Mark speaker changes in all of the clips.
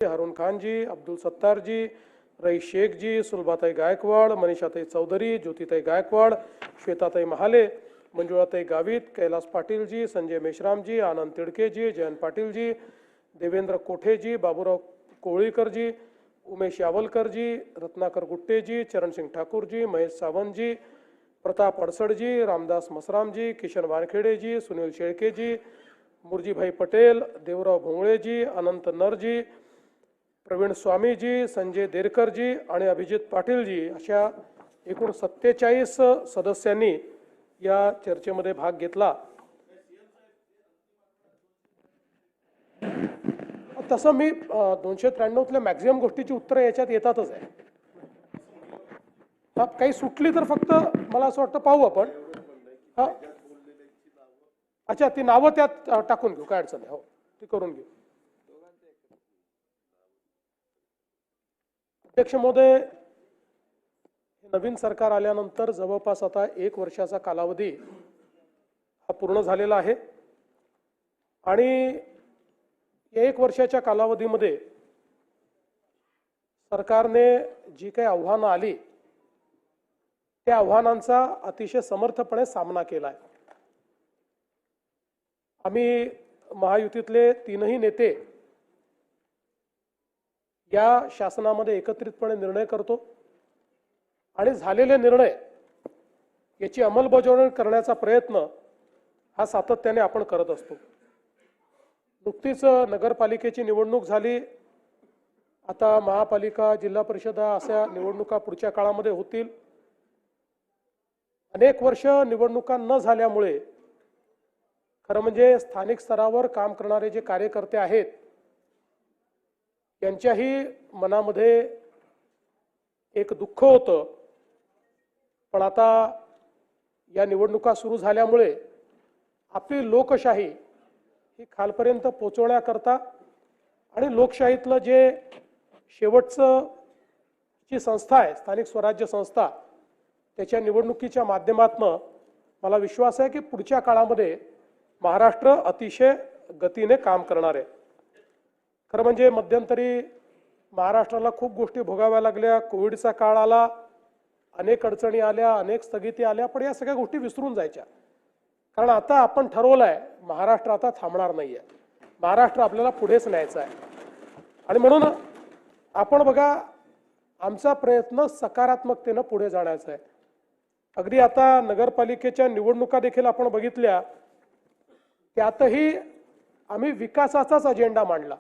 Speaker 1: हारून खान जी, अब्दुल सत्तार जी, रईस शेख जी, सुलभाताई गायकवाड, मनीषाताई चौधरी, ज्योतिताई गायकवाड, श्वेताताई महाले, मंजुळाताई गावित, कैलास पाटील जी, संजय मेश्राम जी, आनंद तिडके जी, जयंत पाटील जी, देवेंद्र कोठे जी, बाबूराव कोळीकर जी, उमेश यावलकर जी, रत्नाकर गुट्टे जी, चरण सिंग ठाकूर जी, महेश सावंत जी, प्रताप अडसड जी, रामदास मसराम जी, किशन वानखेडे जी, सुनील शेळके जी, मुरजीभाई पटेल, देवराव भोंगळे जी, अनंत नरजी, प्रवीण स्वामी जी, संजय देरकर जी आणि अभिजित पाटील जी अशा एकूण 47 सदस्यांनी या चर्चेमध्ये भाग घेतला। तसं मी 293तल्या मॅक्झिमम गोष्टीची उत्तरं याच्यात येतातच आहे। काही सुटली तर फक्त मला असं वाटतं पाहू आपण। अच्छा, ती नावं त्यात टाकून घेऊ, काय अडचण नाही, हो ती करून घेऊ। अध्यक्ष महोदय, नवीन सरकार आल्यानंतर जवळपास आता 1 वर्षाचा कालावधी हा पूर्ण झालेला आहे आणि 1 वर्षाच्या कालावधीमध्ये सरकारने जी काही आव्हानं आली त्या आव्हानांचा अतिशय समर्थपणे सामना केला आहे। आम्ही महायुतीतले 3ही नेते या शासनामध्ये एकत्रितपणे निर्णय करतो आणि झालेले निर्णय याची अंमलबजावणी करण्याचा प्रयत्न हा सातत्याने आपण करत असतो। नुकतीच नगरपालिकेची निवडणूक झाली, आता महापालिका, जिल्हा परिषदा अशा निवडणुका पुढच्या काळामध्ये होतील। अनेक वर्ष निवडणुका न झाल्यामुळे खरं म्हणजे स्थानिक स्तरावर काम करणारे जे कार्यकर्ते आहेत त्यांच्याही मनामध्ये एक दुःख होतं, पण आता या निवडणुका सुरू झाल्यामुळे आपली लोकशाही ही खालपर्यंत पोहोचवण्याकरता आणि लोकशाहीतलं जे शेवटचं जी संस्था आहे स्थानिक स्वराज्य संस्था त्याच्या निवडणुकीच्या माध्यमातून मला विश्वास आहे की पुढच्या काळामध्ये महाराष्ट्र अतिशय गतीने काम करणार आहे। खरं म्हणजे मध्यंतरी महाराष्ट्राला खूप गोष्टी भोगाव्या लागल्या, कोविडचा काळ आला, अनेक अडचणी आल्या, अनेक स्थगिती आल्या, पण या सगळ्या गोष्टी विसरून जायच्या। कारण आता आपण ठरवलंय महाराष्ट्र आता थांबणार नाहीये, महाराष्ट्र आपल्याला पुढेच न्यायचा आहे। आणि म्हणून आपण बघा, आमचा प्रयत्न सकारात्मकतेने पुढे जाण्याचा आहे। अगदी आता नगरपालिकेच्या निवडणुका देखील आपण बघितल्या, त्यातही आम्ही विकासाचाच अजेंडा मांडला।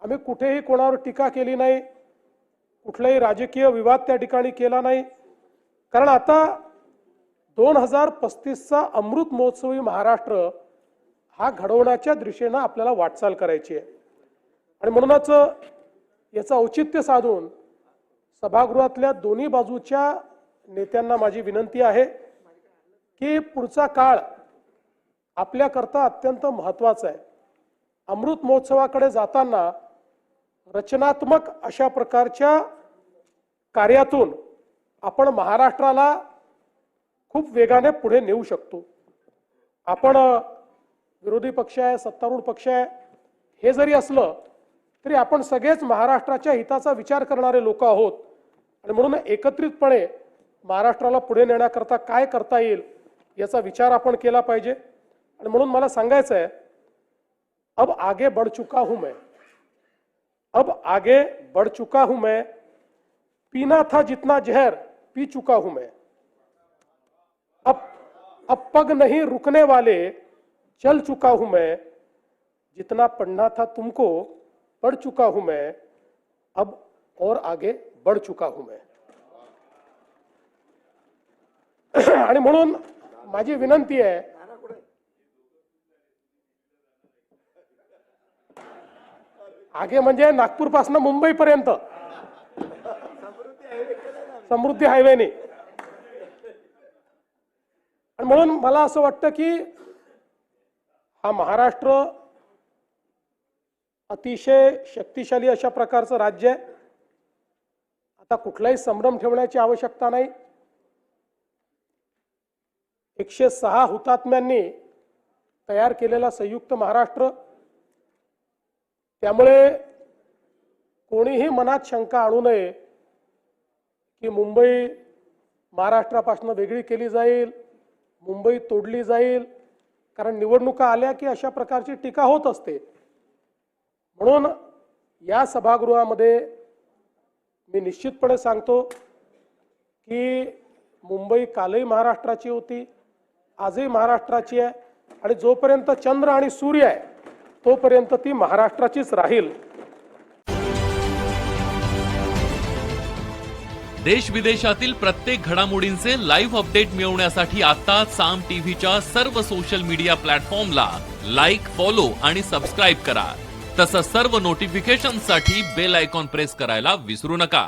Speaker 1: आम्ही कुठेही कोणावर टीका केली नाही, कुठलाही राजकीय विवाद त्या ठिकाणी केला नाही, कारण आता 2035चा अमृत महोत्सवी महाराष्ट्र हा घडवण्याच्या दिशेने आपल्याला वाटचाल करायची आहे। आणि म्हणूनच याचं औचित्य साधून सभागृहातल्या दोन्ही बाजूच्या नेत्यांना माझी विनंती आहे की पुढचा काळ आपल्याकरता अत्यंत महत्त्वाचा आहे। अमृत महोत्सवाकडे जाताना रचनात्मक अशा प्रकारच्या कार्यातून आपण महाराष्ट्राला खूप वेगाने पुढे नेऊ शकतो। आपण विरोधी पक्ष आहे, सत्तारूढ पक्ष आहे, हे जरी असलं तरी आपण सगळेच महाराष्ट्राच्या हिताचा विचार करणारे लोक आहोत आणि म्हणून एकत्रितपणे महाराष्ट्राला पुढे नेण्याकरता काय करता येईल याचा विचार आपण केला पाहिजे। आणि म्हणून मला सांगायचं आहे, अब आगे बढ़ चुका हूं मैं, अब आगे बढ़ चुका हूं मैं, पीना था जितना जहर पी चुका हूं मैं, अब पग नहीं रुकने वाले चल चुका हूं मैं, जितना पढ़ना था तुमको पढ़ चुका हूं मैं, अब और आगे बढ़ चुका हूं मैं। आणि म्हणून माझी विनंती आहे, आगे म्हणजे नागपूर पासून मुंबई पर्यंत समृद्धी हायवेने। आणि म्हणून मला असं वाटतं की हा महाराष्ट्र अतिशय शक्तिशाली अशा प्रकारचं राज्य आहे। आता कुठलाही संभ्रम ठेवण्याची आवश्यकता नाही। 106 हुतात्म्यांनी तयार केलेला संयुक्त महाराष्ट्र, त्यामुळे कोणीही मनात शंका आणू नये की मुंबई महाराष्ट्रापासून वेगळी केली जाईल, मुंबई तोडली जाईल, कारण निवडणुका आल्या की अशा प्रकारची टीका होत असते. म्हणून या सभागृहामध्ये मी निश्चितपणे सांगतो की मुंबई कालही महाराष्ट्राची होती, आजही महाराष्ट्राची आहे आणि जोपर्यंत चंद्र आणि सूर्य आहे तोपर्यंत ती महाराष्ट्राचीच राहील.
Speaker 2: देश विदेशातील प्रत्येक घडामोडींचे लाईव्ह अपडेट मिळवण्यासाठी आता साम टीव्हीच्या सर्व सोशल मीडिया प्लॅटफॉर्मला लाईक, फॉलो आणि सबस्क्राईब करा. तसंच सर्व नोटिफिकेशनसाठी बेल आयकॉन प्रेस करायला विसरू नका.